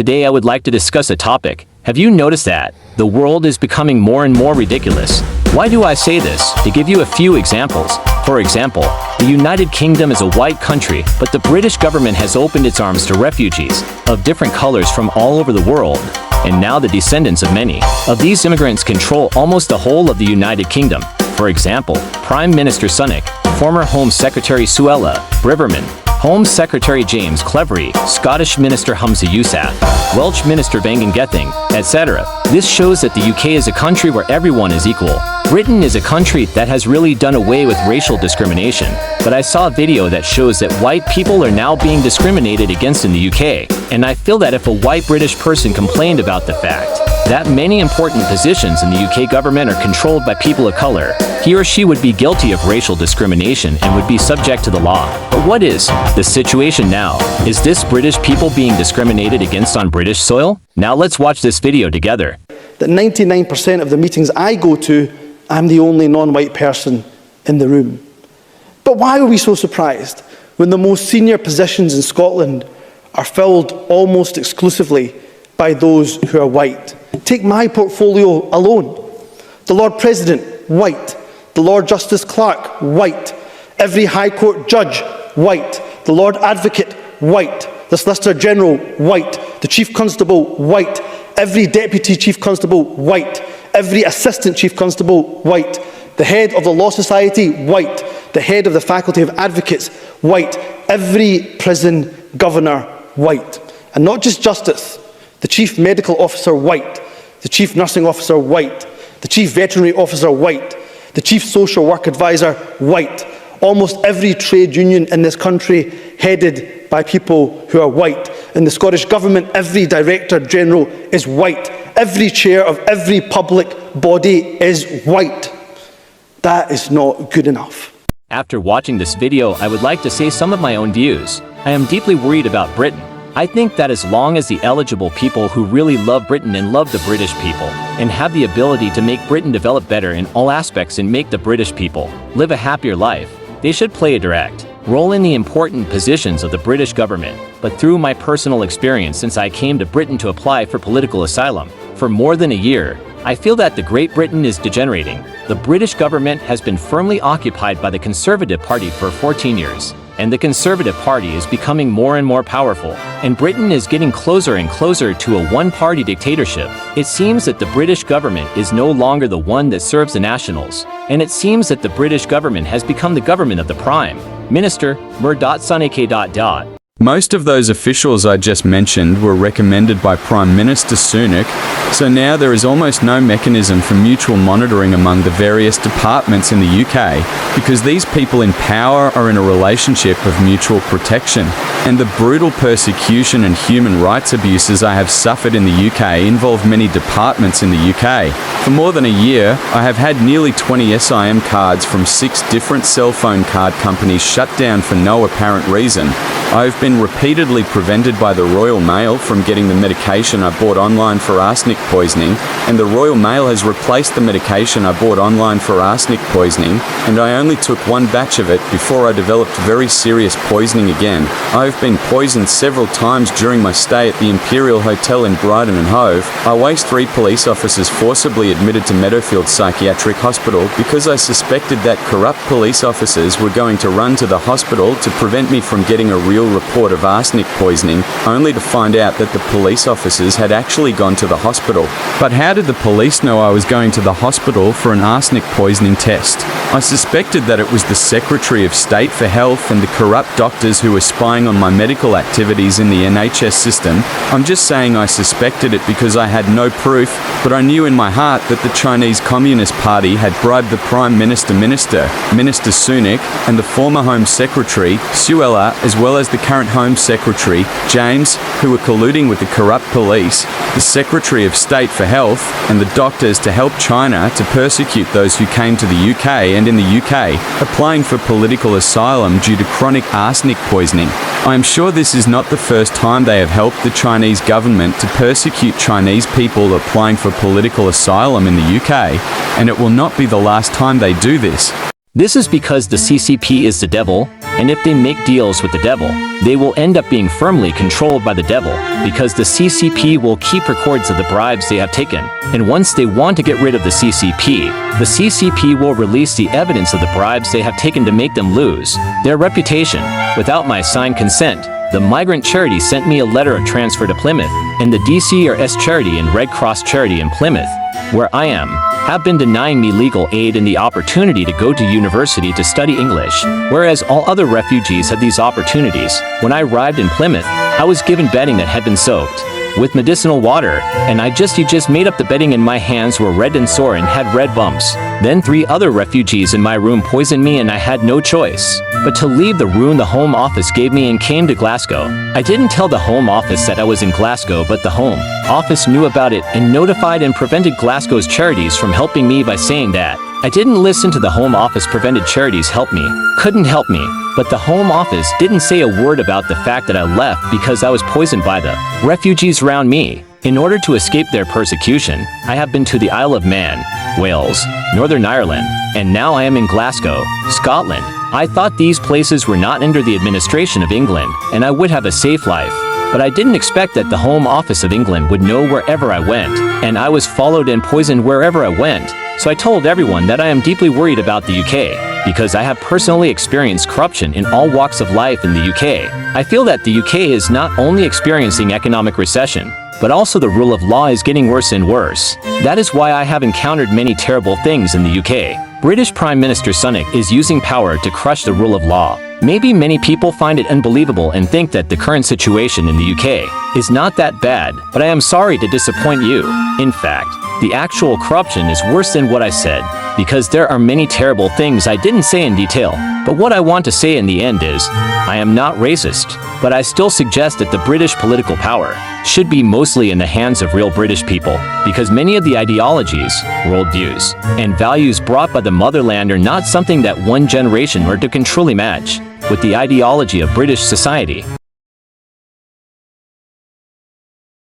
Today I would like to discuss a topic. Have you noticed that the world is becoming more and more ridiculous? Why do I say this? To give you a few examples. For example, the United Kingdom is a white country, but the British government has opened its arms to refugees of different colors from all over the world. And now the descendants of many of these immigrants control almost the whole of the United Kingdom. For example, Prime Minister Sunak, former Home Secretary Suella Braverman, Home Secretary James Cleverly, Scottish Minister Humza Yousaf, Welsh Minister Vaughan Gething, etc. This shows that the UK is a country where everyone is equal. Britain is a country that has really done away with racial discrimination, but I saw a video that shows that white people are now being discriminated against in the UK, and I feel that if a white British person complained about the fact that many important positions in the UK government are controlled by people of color, he or she would be guilty of racial discrimination and would be subject to the law. But what is the situation now? Is this British people being discriminated against on British soil? Now let's watch this video together. That 99% of the meetings I go to, I'm the only non-white person in the room. But why are we so surprised when the most senior positions in Scotland are filled almost exclusively by those who are white? Take my portfolio alone. The Lord President, white. The Lord Justice Clerk, white. Every High Court judge, white. The Lord Advocate, white. The Solicitor General, white. The Chief Constable, white. Every Deputy Chief Constable, white. Every Assistant Chief Constable, white. The Head of the Law Society, white. The Head of the Faculty of Advocates, white. Every Prison Governor, white. And not just Justice. The Chief Medical Officer, white. The Chief Nursing Officer, white. The Chief Veterinary Officer, white. The Chief Social Work Advisor, white. Almost every trade union in this country headed by people who are white. In the Scottish Government, every Director General is white. Every chair of every public body is white. That is not good enough. After watching this video, I would like to say some of my own views. I am deeply worried about Britain. I think that as long as the eligible people who really love Britain and love the British people, and have the ability to make Britain develop better in all aspects and make the British people live a happier life, they should play a direct role in the important positions of the British government. But through my personal experience since I came to Britain to apply for political asylum, for more than a year, I feel that the Great Britain is degenerating. The British government has been firmly occupied by the Conservative Party for 14 years. And the Conservative Party is becoming more and more powerful, and Britain is getting closer and closer to a one-party dictatorship. It seems that the British government is no longer the one that serves the nationals, and it seems that the British government has become the government of the Prime Minister, Sunak. Most of those officials I just mentioned were recommended by Prime Minister Sunak, so now there is almost no mechanism for mutual monitoring among the various departments in the UK, because these people in power are in a relationship of mutual protection. And the brutal persecution and human rights abuses I have suffered in the UK involve many departments in the UK. For more than a year, I have had nearly 20 SIM cards from 6 different cell phone card companies shut down for no apparent reason. I have been repeatedly prevented by the Royal Mail from getting the medication I bought online for arsenic poisoning, and the Royal Mail has replaced the medication I bought online for arsenic poisoning, and I only took one batch of it before I developed very serious poisoning again. I have been poisoned several times during my stay at the Imperial Hotel in Brighton and Hove. I was 3 police officers forcibly admitted to Meadowfield Psychiatric Hospital because I suspected that corrupt police officers were going to run to the hospital to prevent me from getting a real report of arsenic poisoning, only to find out that the police officers had actually gone to the hospital. But how did the police know I was going to the hospital for an arsenic poisoning test? I suspected that it was the Secretary of State for Health and the corrupt doctors who were spying on my medical activities in the NHS system. I'm just saying I suspected it because I had no proof, but I knew in my heart that the Chinese Communist Party had bribed the Prime Minister Sunak, and the former Home Secretary, Suella, as well as the current Home Secretary, James, who were colluding with the corrupt police, the Secretary of State for Health, and the doctors to help China to persecute those who came to the UK and in the UK, applying for political asylum due to chronic arsenic poisoning. I am sure this is not the first time they have helped the Chinese government to persecute Chinese people applying for political asylum in the UK, and it will not be the last time they do this. This is because the CCP is the devil, and if they make deals with the devil, they will end up being firmly controlled by the devil, because the CCP will keep records of the bribes they have taken, and once they want to get rid of the CCP will release the evidence of the bribes they have taken to make them lose their reputation. Without my signed consent, the migrant charity sent me a letter of transfer to Plymouth, and the DCRS charity and Red Cross charity in Plymouth, where I am, have been denying me legal aid and the opportunity to go to university to study English, whereas all other refugees had these opportunities. When I arrived in Plymouth, I was given bedding that had been soaked with medicinal water, and you just made up the bedding, and my hands were red and sore and had red bumps. Then 3 other refugees in my room poisoned me, and I had no choice but to leave the room the Home Office gave me and came to Glasgow. I didn't tell the Home Office that I was in Glasgow, but the Home Office knew about it and notified and prevented Glasgow's charities from helping me by saying that I didn't listen to the Home Office. Prevented charities couldn't help me, but the Home Office didn't say a word about the fact that I left because I was poisoned by the refugees around me. In order to escape their persecution, I have been to the Isle of Man, Wales, Northern Ireland, and now I am in Glasgow, Scotland. I thought these places were not under the administration of England, and I would have a safe life. But I didn't expect that the Home Office of England would know wherever I went, and I was followed and poisoned wherever I went. So I told everyone that I am deeply worried about the UK, because I have personally experienced corruption in all walks of life in the UK. I feel that the UK is not only experiencing economic recession, but also the rule of law is getting worse and worse. That is why I have encountered many terrible things in the UK. British Prime Minister Sunak is using power to crush the rule of law. Maybe many people find it unbelievable and think that the current situation in the UK is not that bad, but I am sorry to disappoint you. In fact, the actual corruption is worse than what I said, because there are many terrible things I didn't say in detail. But what I want to say in the end is, I am not racist, but I still suggest that the British political power should be mostly in the hands of real British people, because many of the ideologies, worldviews, and values brought by the motherland are not something that one generation or two can truly match with the ideology of British society.